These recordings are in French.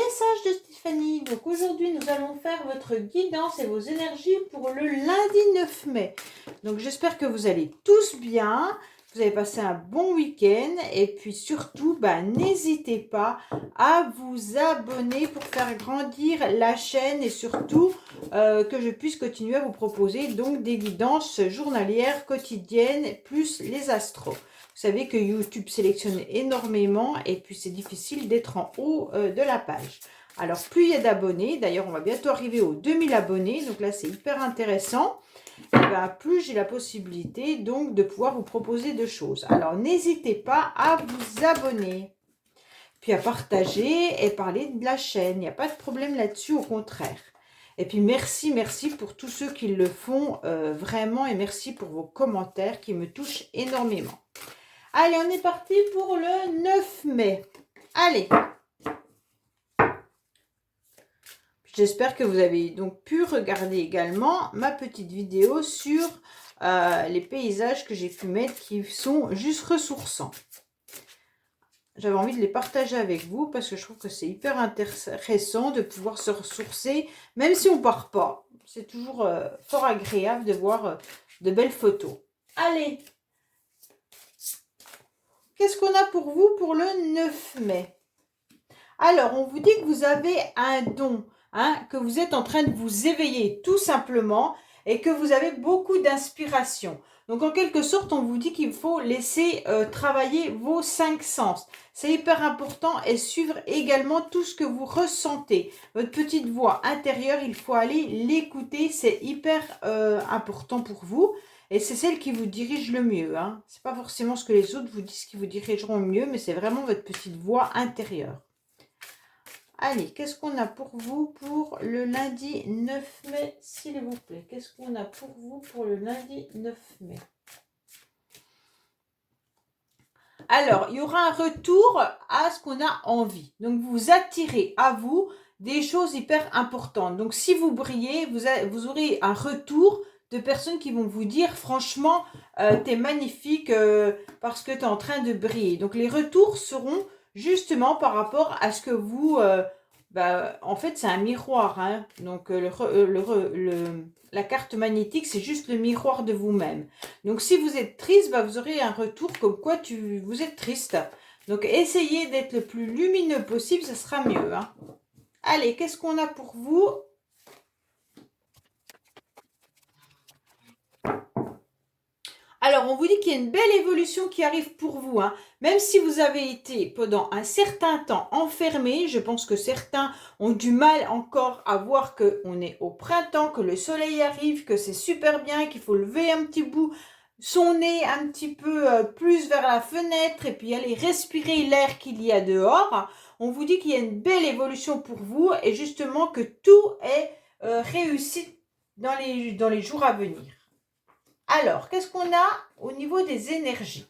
message de Stéphanie. Donc aujourd'hui, nous allons faire votre guidance et vos énergies pour le lundi 9 mai. Donc j'espère que vous allez tous bien, vous avez passé un bon week-end et puis surtout, n'hésitez pas à vous abonner pour faire grandir la chaîne et surtout que je puisse continuer à vous proposer donc des guidances journalières, quotidiennes, plus les astros. Vous savez que YouTube sélectionne énormément et puis c'est difficile d'être en haut de la page. Alors, plus il y a d'abonnés, d'ailleurs, on va bientôt arriver aux 2000 abonnés, donc là, c'est hyper intéressant. Et plus j'ai la possibilité donc de pouvoir vous proposer de choses. Alors, n'hésitez pas à vous abonner, puis à partager et parler de la chaîne. Il n'y a pas de problème là-dessus, au contraire. Et puis, merci pour tous ceux qui le font vraiment et merci pour vos commentaires qui me touchent énormément. Allez, on est parti pour le 9 mai. Allez. J'espère que vous avez donc pu regarder également ma petite vidéo sur les paysages que j'ai pu mettre qui sont juste ressourçants. J'avais envie de les partager avec vous parce que je trouve que c'est hyper intéressant de pouvoir se ressourcer, même si on ne part pas. C'est toujours fort agréable de voir de belles photos. Allez. Qu'est-ce qu'on a pour vous pour le 9 mai? Alors, on vous dit que vous avez un don, que vous êtes en train de vous éveiller tout simplement et que vous avez beaucoup d'inspiration. Donc, en quelque sorte, on vous dit qu'il faut laisser travailler vos 5 sens. C'est hyper important et suivre également tout ce que vous ressentez. Votre petite voix intérieure, il faut aller l'écouter. C'est hyper important pour vous. Et c'est celle qui vous dirige le mieux. Ce n'est pas forcément ce que les autres vous disent qui vous dirigeront le mieux, mais c'est vraiment votre petite voix intérieure. Allez, qu'est-ce qu'on a pour vous pour le lundi 9 mai, s'il vous plaît? Qu'est-ce qu'on a pour vous pour le lundi 9 mai? Alors, il y aura un retour à ce qu'on a envie. Donc, vous attirez à vous des choses hyper importantes. Donc, si vous brillez, vous aurez un retour de personnes qui vont vous dire, franchement, t'es magnifique parce que tu es en train de briller. Donc, les retours seront justement par rapport à ce que vous... en fait, c'est un miroir. Donc, la carte magnétique, c'est juste le miroir de vous-même. Donc, si vous êtes triste, vous aurez un retour comme quoi vous êtes triste. Donc, essayez d'être le plus lumineux possible, ça sera mieux. Allez, qu'est-ce qu'on a pour vous ? Alors, on vous dit qu'il y a une belle évolution qui arrive pour vous. Même si vous avez été pendant un certain temps enfermé, je pense que certains ont du mal encore à voir qu'on est au printemps, que le soleil arrive, que c'est super bien, qu'il faut lever un petit bout son nez un petit peu plus vers la fenêtre et puis aller respirer l'air qu'il y a dehors. On vous dit qu'il y a une belle évolution pour vous et justement que tout est réussi dans les jours à venir. Alors, qu'est-ce qu'on a au niveau des énergies?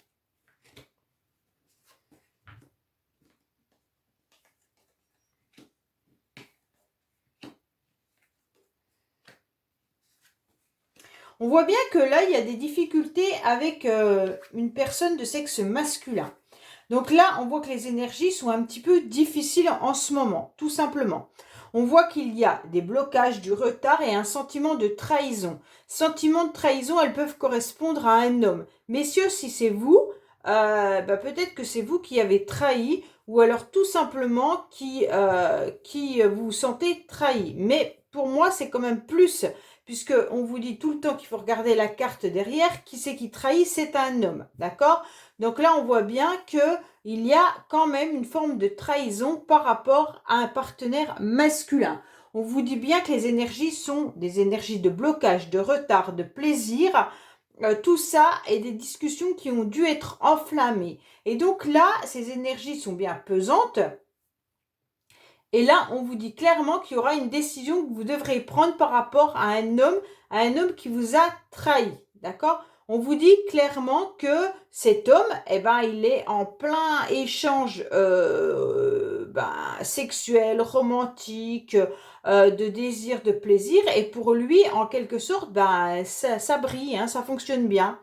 On voit bien que là, il y a des difficultés avec une personne de sexe masculin. Donc là, on voit que les énergies sont un petit peu difficiles en ce moment, tout simplement. On voit qu'il y a des blocages, du retard et un sentiment de trahison. Sentiments de trahison, elles peuvent correspondre à un homme. Messieurs, si c'est vous, peut-être que c'est vous qui avez trahi ou alors tout simplement qui vous sentez trahi. Mais pour moi, c'est quand même plus, puisqu'on vous dit tout le temps qu'il faut regarder la carte derrière. Qui c'est qui trahit? C'est un homme, d'accord? Donc là, on voit bien qu'il y a quand même une forme de trahison par rapport à un partenaire masculin. On vous dit bien que les énergies sont des énergies de blocage, de retard, de plaisir. Tout ça est des discussions qui ont dû être enflammées. Et donc là, ces énergies sont bien pesantes. Et là, on vous dit clairement qu'il y aura une décision que vous devrez prendre par rapport à un homme qui vous a trahi. D'accord ? On vous dit clairement que cet homme, il est en plein échange sexuel, romantique, de désir, de plaisir. Et pour lui, en quelque sorte, ça brille, ça fonctionne bien.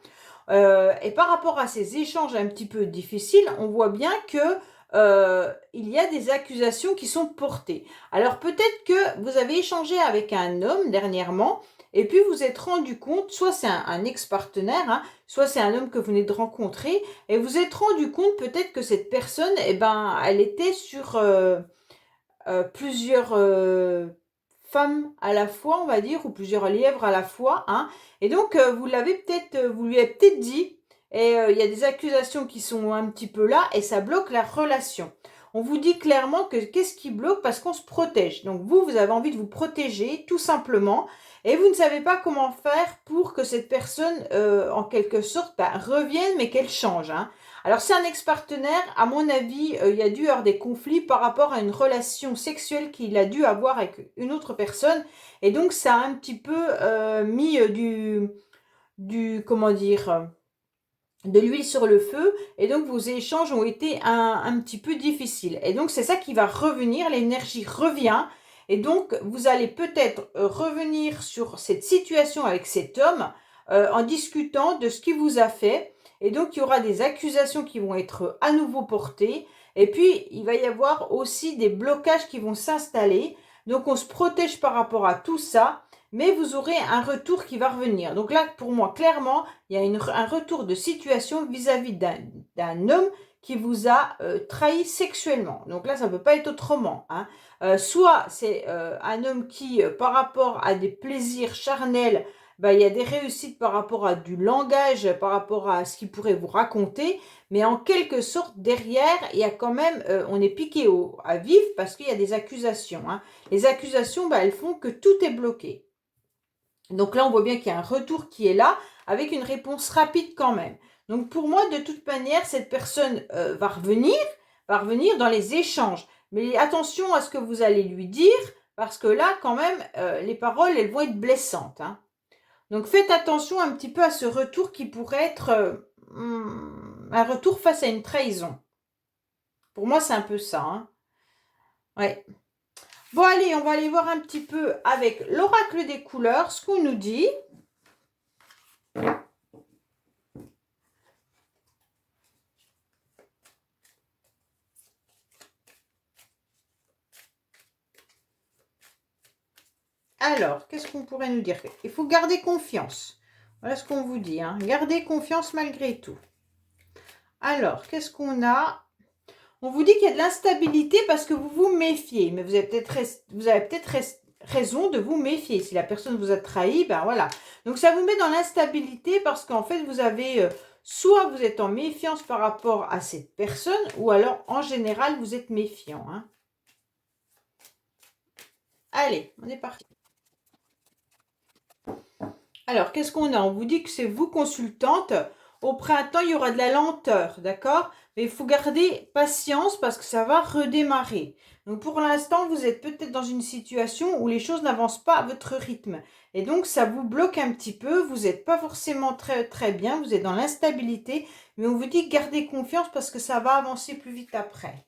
Et par rapport à ces échanges un petit peu difficiles, on voit bien que il y a des accusations qui sont portées. Alors peut-être que vous avez échangé avec un homme dernièrement et puis vous êtes rendu compte, soit c'est un ex-partenaire, hein, soit c'est un homme que vous venez de rencontrer et vous êtes rendu compte peut-être que cette personne, eh ben, elle était sur plusieurs femmes à la fois, on va dire, ou plusieurs lièvres à la fois, hein. Et donc, vous lui avez peut-être dit, et il y a des accusations qui sont un petit peu là, et ça bloque la relation. On vous dit clairement que qu'est-ce qui bloque? Parce qu'on se protège. Donc vous avez envie de vous protéger, tout simplement, et vous ne savez pas comment faire pour que cette personne, en quelque sorte, revienne, mais qu'elle change, hein. Alors, c'est un ex-partenaire, à mon avis, il y a dû avoir des conflits par rapport à une relation sexuelle qu'il a dû avoir avec une autre personne. Et donc, ça a un petit peu mis comment dire, de l'huile sur le feu. Et donc, vos échanges ont été un petit peu difficiles. Et donc, c'est ça qui va revenir, l'énergie revient. Et donc, vous allez peut-être revenir sur cette situation avec cet homme en discutant de ce qu'il vous a fait. Et donc, il y aura des accusations qui vont être à nouveau portées. Et puis, il va y avoir aussi des blocages qui vont s'installer. Donc, on se protège par rapport à tout ça. Mais vous aurez un retour qui va revenir. Donc là, pour moi, clairement, il y a un retour de situation vis-à-vis d'un homme qui vous a trahi sexuellement. Donc là, ça ne peut pas être autrement, hein. Soit c'est un homme qui, par rapport à des plaisirs charnels, il y a des réussites par rapport à du langage, par rapport à ce qu'il pourrait vous raconter, mais en quelque sorte, derrière, il y a quand même, on est piqué à vif parce qu'il y a des accusations, hein. Les accusations, elles font que tout est bloqué. Donc là, on voit bien qu'il y a un retour qui est là, avec une réponse rapide quand même. Donc pour moi, de toute manière, cette personne va revenir dans les échanges. Mais attention à ce que vous allez lui dire, parce que là, quand même, les paroles, elles vont être blessantes, hein. Donc faites attention un petit peu à ce retour qui pourrait être un retour face à une trahison. Pour moi, c'est un peu ça, hein. Ouais. Bon, allez, on va aller voir un petit peu avec l'oracle des couleurs, ce qu'on nous dit. Alors, qu'est-ce qu'on pourrait nous dire? Il faut garder confiance. Voilà ce qu'on vous dit, hein. Gardez confiance malgré tout. Alors, qu'est-ce qu'on a? On vous dit qu'il y a de l'instabilité parce que vous vous méfiez. Mais vous avez peut-être raison de vous méfier. Si la personne vous a trahi, ben voilà. Donc, ça vous met dans l'instabilité parce qu'en fait, vous avez... soit vous êtes en méfiance par rapport à cette personne, ou alors, en général, vous êtes méfiant, hein. Allez, on est parti. Alors, qu'est-ce qu'on a? On vous dit que c'est vous, consultante. Au printemps, il y aura de la lenteur, d'accord? Mais il faut garder patience parce que ça va redémarrer. Donc, pour l'instant, vous êtes peut-être dans une situation où les choses n'avancent pas à votre rythme. Et donc, ça vous bloque un petit peu. Vous n'êtes pas forcément très, très bien. Vous êtes dans l'instabilité. Mais on vous dit gardez confiance parce que ça va avancer plus vite après.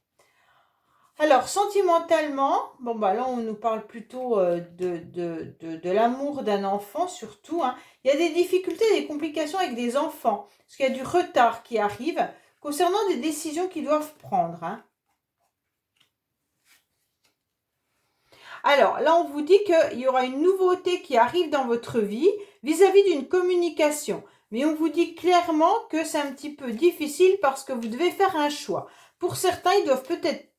Alors, sentimentalement, là, on nous parle plutôt de l'amour d'un enfant, surtout, hein. Il y a des difficultés, des complications avec des enfants, parce qu'il y a du retard qui arrive concernant des décisions qu'ils doivent prendre, hein. Alors, là, on vous dit qu'il y aura une nouveauté qui arrive dans votre vie vis-à-vis d'une communication. Mais on vous dit clairement que c'est un petit peu difficile parce que vous devez faire un choix. Pour certains, ils doivent peut-être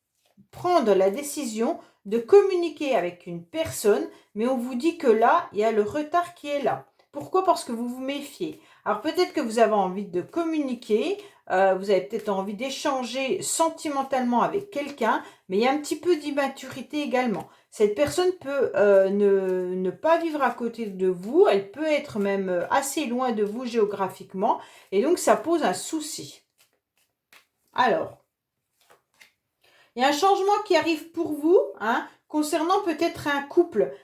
prendre la décision de communiquer avec une personne, mais on vous dit que là, il y a le retard qui est là. Pourquoi? Parce que vous vous méfiez. Alors peut-être que vous avez envie de communiquer, vous avez peut-être envie d'échanger sentimentalement avec quelqu'un, mais il y a un petit peu d'immaturité également. Cette personne peut ne pas vivre à côté de vous, elle peut être même assez loin de vous géographiquement, et donc ça pose un souci. Alors, il y a un changement qui arrive pour vous, hein, concernant peut-être un couple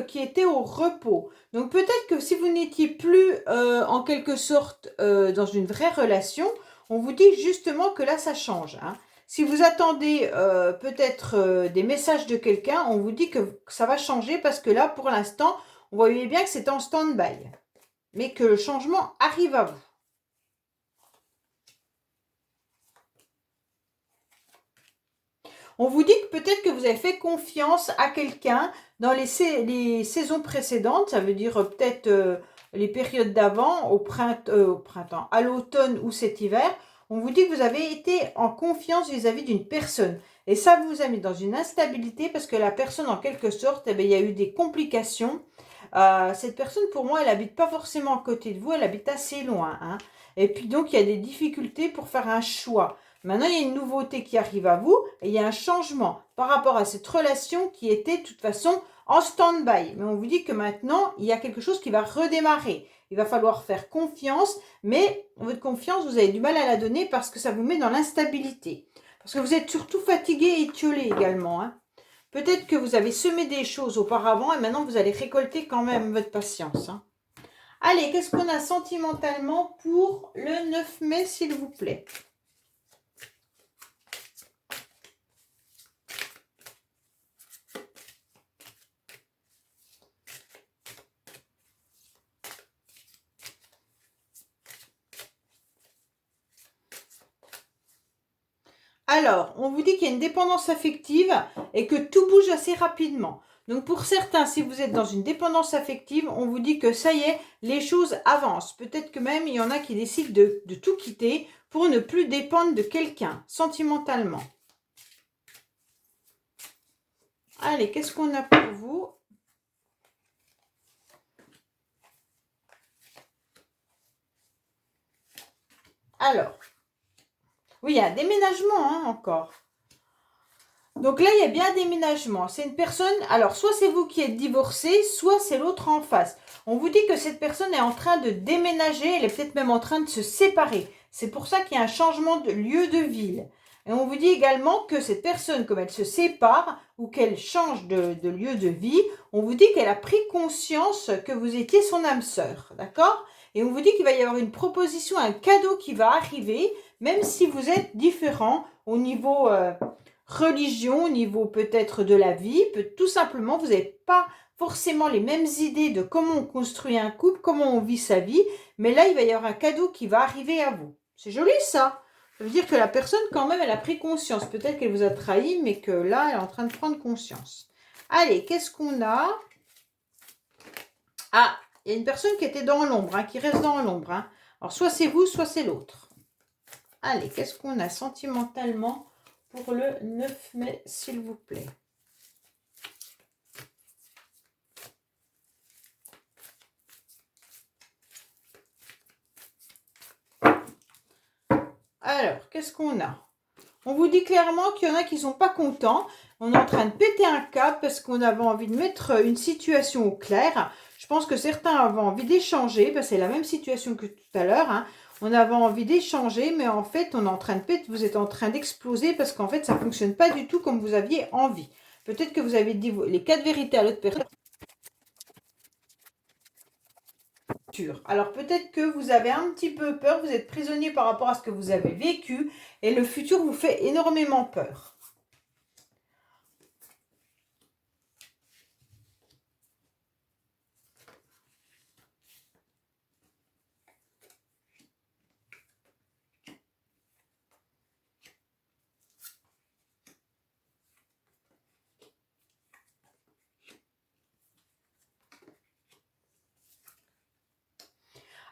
qui était au repos. Donc peut-être que si vous n'étiez plus en quelque sorte dans une vraie relation, on vous dit justement que là ça change, hein. Si vous attendez peut-être des messages de quelqu'un, on vous dit que ça va changer parce que là pour l'instant, on voyait bien que c'est en stand-by, mais que le changement arrive à vous. On vous dit que peut-être que vous avez fait confiance à quelqu'un dans les saisons précédentes, ça veut dire peut-être les périodes d'avant, au printemps, à l'automne ou cet hiver. On vous dit que vous avez été en confiance vis-à-vis d'une personne. Et ça vous a mis dans une instabilité parce que la personne, en quelque sorte, eh bien, il y a eu des complications. Cette personne, pour moi, elle habite pas forcément à côté de vous, elle habite assez loin, hein. Et puis donc, il y a des difficultés pour faire un choix. Maintenant, il y a une nouveauté qui arrive à vous et il y a un changement par rapport à cette relation qui était de toute façon en stand-by. Mais on vous dit que maintenant, il y a quelque chose qui va redémarrer. Il va falloir faire confiance, mais votre confiance, vous avez du mal à la donner parce que ça vous met dans l'instabilité. Parce que vous êtes surtout fatigué et étiolé également, hein. Peut-être que vous avez semé des choses auparavant et maintenant vous allez récolter quand même votre patience, hein. Allez, qu'est-ce qu'on a sentimentalement pour le 9 mai, s'il vous plaît? Alors, on vous dit qu'il y a une dépendance affective et que tout bouge assez rapidement. Donc pour certains, si vous êtes dans une dépendance affective, on vous dit que ça y est, les choses avancent. Peut-être que même il y en a qui décident de tout quitter pour ne plus dépendre de quelqu'un, sentimentalement. Allez, qu'est-ce qu'on a pour vous? Alors, oui, il y a un déménagement, hein, encore. Donc là, il y a bien un déménagement. C'est une personne, alors soit c'est vous qui êtes divorcé, soit c'est l'autre en face. On vous dit que cette personne est en train de déménager, elle est peut-être même en train de se séparer. C'est pour ça qu'il y a un changement de lieu de ville. Et on vous dit également que cette personne, comme elle se sépare ou qu'elle change de lieu de vie, on vous dit qu'elle a pris conscience que vous étiez son âme sœur, d'accord? Et on vous dit qu'il va y avoir une proposition, un cadeau qui va arriver, même si vous êtes différents au niveau religion, au niveau peut-être de la vie, tout simplement, vous n'avez pas forcément les mêmes idées de comment on construit un couple, comment on vit sa vie, mais là, il va y avoir un cadeau qui va arriver à vous. C'est joli ça. Ça veut dire que la personne, quand même, elle a pris conscience. Peut-être qu'elle vous a trahi, mais que là, elle est en train de prendre conscience. Allez, qu'est-ce qu'on a? Ah, il y a une personne qui était dans l'ombre, hein, qui reste dans l'ombre, hein. Alors, soit c'est vous, soit c'est l'autre. Allez, qu'est-ce qu'on a sentimentalement pour le 9 mai, s'il vous plaît? Alors, qu'est-ce qu'on a? On vous dit clairement qu'il y en a qui ne sont pas contents. On est en train de péter un câble parce qu'on avait envie de mettre une situation au clair. Je pense que certains avaient envie d'échanger, parce que c'est la même situation que tout à l'heure, hein. On avait envie d'échanger, mais en fait, on est en train de péter, vous êtes en train d'exploser parce qu'en fait, ça ne fonctionne pas du tout comme vous aviez envie. Peut-être que vous avez dit les 4 vérités à l'autre personne. Alors peut-être que vous avez un petit peu peur, vous êtes prisonnier par rapport à ce que vous avez vécu et le futur vous fait énormément peur.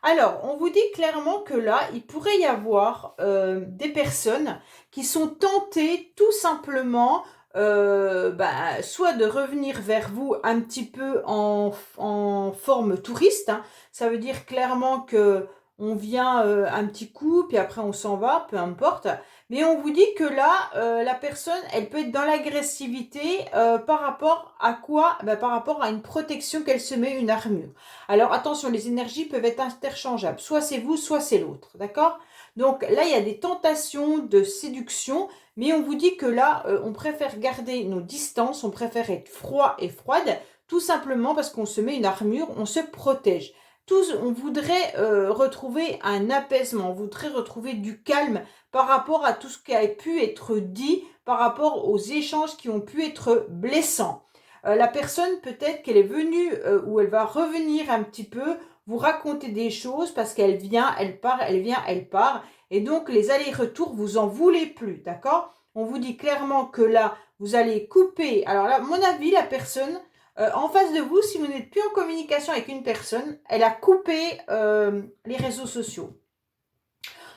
Alors, on vous dit clairement que là, il pourrait y avoir des personnes qui sont tentées tout simplement soit de revenir vers vous un petit peu en forme touriste, hein. Ça veut dire clairement que on vient un petit coup, puis après on s'en va, peu importe. Mais on vous dit que là, la personne, elle peut être dans l'agressivité par rapport à quoi? Par rapport à une protection qu'elle se met, une armure. Alors attention, les énergies peuvent être interchangeables. Soit c'est vous, soit c'est l'autre. D'accord? Donc là, il y a des tentations de séduction, mais on vous dit que là, on préfère garder nos distances, on préfère être froid et froide, tout simplement parce qu'on se met une armure, on se protège. Tous, on voudrait retrouver un apaisement, on voudrait retrouver du calme par rapport à tout ce qui a pu être dit, par rapport aux échanges qui ont pu être blessants. La personne, peut-être qu'elle est venue ou elle va revenir un petit peu vous raconter des choses parce qu'elle vient, elle part, elle vient, elle part. Et donc, les allers-retours, vous en voulez plus, d'accord? On vous dit clairement que là, vous allez couper. Alors là, à mon avis, la personne en face de vous, si vous n'êtes plus en communication avec une personne, elle a coupé les réseaux sociaux.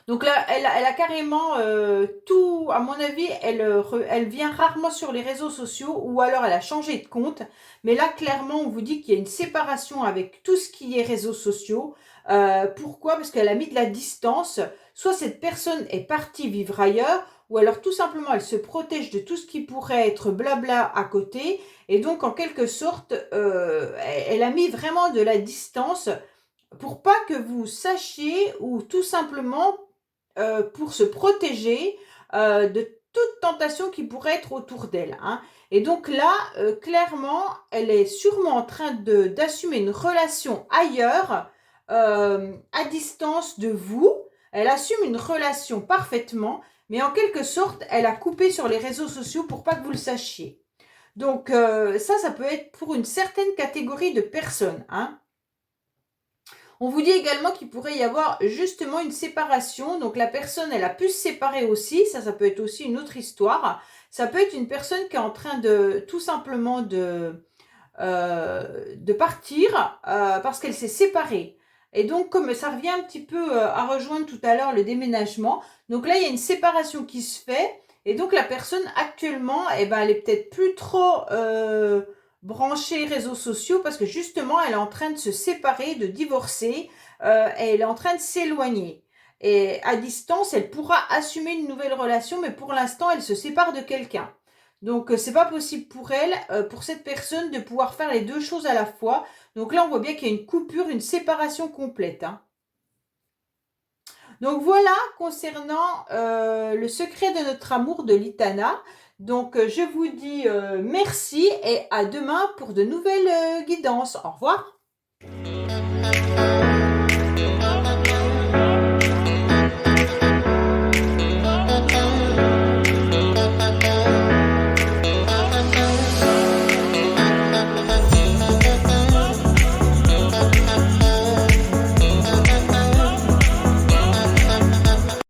Donc là, elle a carrément tout, à mon avis, elle vient rarement sur les réseaux sociaux ou alors elle a changé de compte. Mais là, clairement, on vous dit qu'il y a une séparation avec tout ce qui est réseaux sociaux. Pourquoi? Parce qu'elle a mis de la distance. Soit cette personne est partie vivre ailleurs, ou alors tout simplement elle se protège de tout ce qui pourrait être blabla à côté. Et donc, en quelque sorte, elle a mis vraiment de la distance pour pas que vous sachiez ou tout simplement pour se protéger de toute tentation qui pourrait être autour d'elle. Hein. Et donc là, clairement, elle est sûrement en train d'assumer une relation ailleurs, à distance de vous. Elle assume une relation parfaitement, mais en quelque sorte, elle a coupé sur les réseaux sociaux pour pas que vous le sachiez. Donc ça peut être pour une certaine catégorie de personnes. Hein. On vous dit également qu'il pourrait y avoir justement une séparation. Donc la personne, elle a pu se séparer aussi. Ça peut être aussi une autre histoire. Ça peut être une personne qui est en train de tout simplement de partir parce qu'elle s'est séparée. Et donc, comme ça revient un petit peu à rejoindre tout à l'heure le déménagement. Donc là, il y a une séparation qui se fait. Et donc, la personne actuellement, eh ben, elle est peut-être plus trop branchée réseaux sociaux parce que justement, elle est en train de se séparer, de divorcer. Et elle est en train de s'éloigner. Et à distance, elle pourra assumer une nouvelle relation, mais pour l'instant, elle se sépare de quelqu'un. Donc, c'est pas possible pour elle, pour cette personne, de pouvoir faire les deux choses à la fois. Donc là, on voit bien qu'il y a une coupure, une séparation complète. Hein. Donc voilà, concernant le secret de notre amour de Litana. Donc, je vous dis merci et à demain pour de nouvelles guidances. Au revoir.